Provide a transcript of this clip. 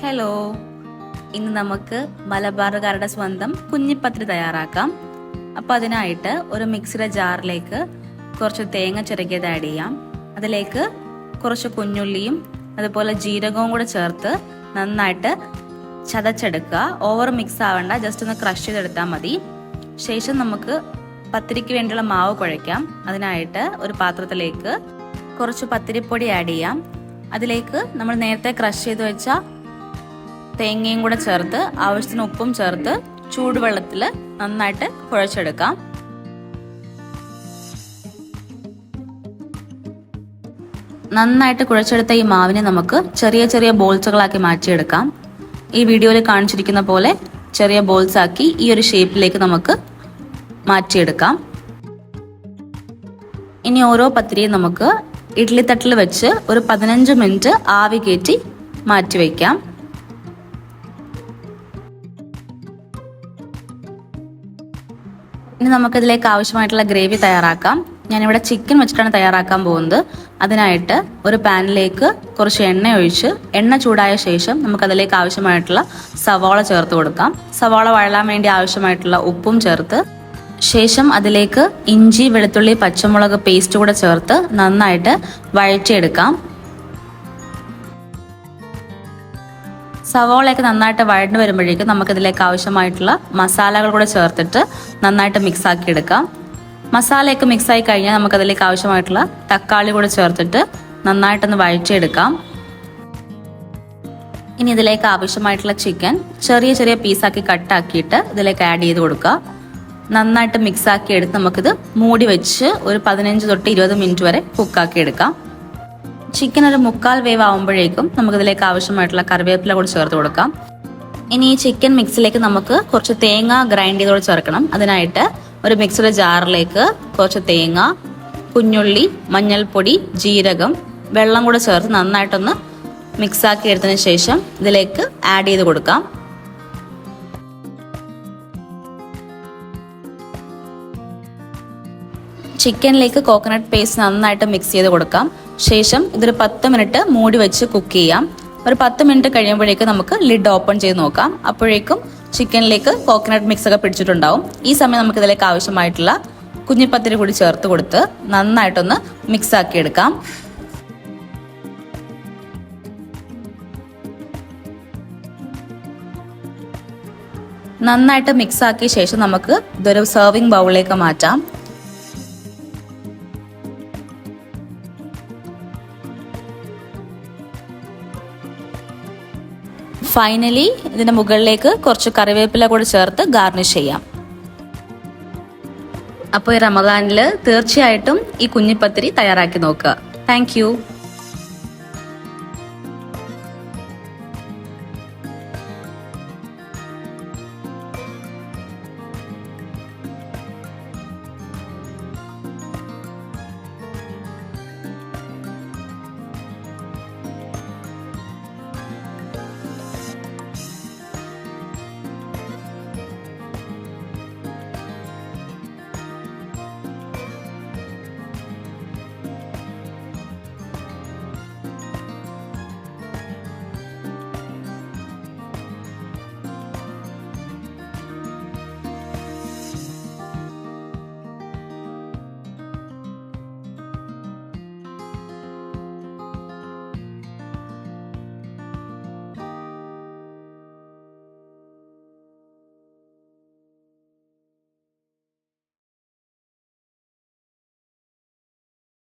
Hello, ഇന്ന് നമുക്ക് മലബാറുകാരുടെ സ്വന്തം കുഞ്ഞിപ്പത്തിരി തയ്യാറാക്കാം. അപ്പോൾ അതിനായിട്ട് ഒരു മിക്സിയുടെ ജാറിലേക്ക് കുറച്ച് തേങ്ങ ചിരകിയത് ആഡ് ചെയ്യാം. അതിലേക്ക് കുറച്ച് കുഞ്ഞുള്ളിയും അതുപോലെ ജീരകവും കൂടെ ചേർത്ത് നന്നായിട്ട് ചതച്ചെടുക്കുക. ഓവർ മിക്സ് ആവണ്ട, ജസ്റ്റ് ഒന്ന് ക്രഷ് ചെയ്തെടുത്താൽ മതി. ശേഷം നമുക്ക് പത്തിരിക്ക് വേണ്ടിയുള്ള മാവ് കുഴയ്ക്കാം. അതിനായിട്ട് ഒരു പാത്രത്തിലേക്ക് കുറച്ച് പത്തിരിപ്പൊടി ആഡ് ചെയ്യാം. അതിലേക്ക് നമ്മൾ നേരത്തെ ക്രഷ് ചെയ്ത് വെച്ച തേങ്ങയും കൂടെ ചേർത്ത് ആവശ്യത്തിന് ഉപ്പും ചേർത്ത് ചൂടുവെള്ളത്തിൽ നന്നായിട്ട് കുഴച്ചെടുക്കാം. നന്നായിട്ട് കുഴച്ചെടുത്ത ഈ മാവിനെ നമുക്ക് ചെറിയ ചെറിയ ബോൾസുകളാക്കി മാറ്റിയെടുക്കാം. ഈ വീഡിയോയിൽ കാണിച്ചിരിക്കുന്ന പോലെ ചെറിയ ബോൾസ് ആക്കി ഈ ഒരു ഷേപ്പിലേക്ക് നമുക്ക് മാറ്റിയെടുക്കാം. ഇനി ഓരോ പത്തിരിയും നമുക്ക് ഇഡ്ഡലിത്തട്ടിൽ വെച്ച് ഒരു 15 മിനിറ്റ് ആവി കയറ്റി മാറ്റി വയ്ക്കാം. ഇനി നമുക്കിതിലേക്ക് ആവശ്യമായിട്ടുള്ള ഗ്രേവി തയ്യാറാക്കാം. ഞാനിവിടെ ചിക്കൻ വെച്ചിട്ടാണ് തയ്യാറാക്കാൻ പോകുന്നത്. അതിനായിട്ട് ഒരു പാനിലേക്ക് കുറച്ച് എണ്ണ ഒഴിച്ച് എണ്ണ ചൂടായ ശേഷം നമുക്കതിലേക്ക് ആവശ്യമായിട്ടുള്ള സവാള ചേർത്ത് കൊടുക്കാം. സവാള വഴലാൻ വേണ്ടി ആവശ്യമായിട്ടുള്ള ഉപ്പും ചേർത്ത് ശേഷം അതിലേക്ക് ഇഞ്ചി, വെളുത്തുള്ളി, പച്ചമുളക് പേസ്റ്റ് കൂടെ ചേർത്ത് നന്നായിട്ട് വഴറ്റിയെടുക്കാം. സവാളയൊക്കെ നന്നായിട്ട് വഴണ്ട് വരുമ്പോഴേക്കും നമുക്കിതിലേക്ക് ആവശ്യമായിട്ടുള്ള മസാലകൾ കൂടെ ചേർത്തിട്ട് നന്നായിട്ട് മിക്സ് ആക്കി എടുക്കാം. മസാലയൊക്കെ മിക്സ് ആയി കഴിഞ്ഞാൽ നമുക്കതിലേക്ക് ആവശ്യമായിട്ടുള്ള തക്കാളി കൂടെ ചേർത്തിട്ട് നന്നായിട്ടൊന്ന് വഴറ്റിയെടുക്കാം. ഇനി ഇതിലേക്ക് ആവശ്യമായിട്ടുള്ള ചിക്കൻ ചെറിയ ചെറിയ പീസാക്കി കട്ടാക്കിയിട്ട് ഇതിലേക്ക് ആഡ് ചെയ്ത് കൊടുക്കുക. നന്നായിട്ട് മിക്സ് ആക്കി എടുത്ത് നമുക്കിത് മൂടി വെച്ച് ഒരു 15 തൊട്ട് 20 മിനിറ്റ് വരെ കുക്കാക്കി എടുക്കാം. ചിക്കൻ ഒരു 1/4 വേവ് ആവുമ്പോഴേക്കും നമുക്കിതിലേക്ക് ആവശ്യമായിട്ടുള്ള കറിവേപ്പില കൂടി ചേർത്ത് കൊടുക്കാം. ഇനി ഈ ചിക്കൻ മിക്സിലേക്ക് നമുക്ക് കുറച്ച് തേങ്ങ ഗ്രൈൻഡ് ചെയ്തോടെ ചേർക്കണം. അതിനായിട്ട് ഒരു മിക്സിയുടെ ജാറിലേക്ക് കുറച്ച് തേങ്ങ, കുഞ്ഞുള്ളി, മഞ്ഞൾപ്പൊടി, ജീരകം, വെള്ളം കൂടെ ചേർത്ത് നന്നായിട്ടൊന്ന് മിക്സ് ആക്കി എടുത്തതിന് ശേഷം ഇതിലേക്ക് ആഡ് ചെയ്ത് കൊടുക്കാം. ചിക്കനിലേക്ക് കോക്കനട്ട് പേസ്റ്റ് നന്നായിട്ട് മിക്സ് ചെയ്ത് കൊടുക്കാം. ശേഷം ഇതൊരു 10 മിനിറ്റ് മൂടി വെച്ച് കുക്ക് ചെയ്യാം. ഒരു 10 മിനിറ്റ് കഴിയുമ്പോഴേക്കും നമുക്ക് ലിഡ് ഓപ്പൺ ചെയ്ത് നോക്കാം. അപ്പോഴേക്കും ചിക്കനിലേക്ക് കോക്കനട്ട് മിക്സ് ഒക്കെ പിടിച്ചിട്ടുണ്ടാവും. ഈ സമയം നമുക്ക് ഇതിലേക്ക് ആവശ്യമായിട്ടുള്ള കുഞ്ഞിപ്പത്തിരി കൂടി ചേർത്ത് കൊടുത്ത് നന്നായിട്ടൊന്ന് മിക്സ് ആക്കി എടുക്കാം. നന്നായിട്ട് മിക്സ് ആക്കിയ ശേഷം നമുക്ക് ഇതൊരു സെർവിങ് ബൗളിലേക്ക് മാറ്റാം. ഫൈനലി ഇതിന്റെ മുകളിലേക്ക് കുറച്ച് കറിവേപ്പില കൂടി ചേർത്ത് ഗാർണിഷ് ചെയ്യാം. അപ്പോൾ ഈ റമദാനിൽ തീർച്ചയായിട്ടും ഈ കുഞ്ഞിപ്പത്തിരി തയ്യാറാക്കി നോക്കുക. താങ്ക്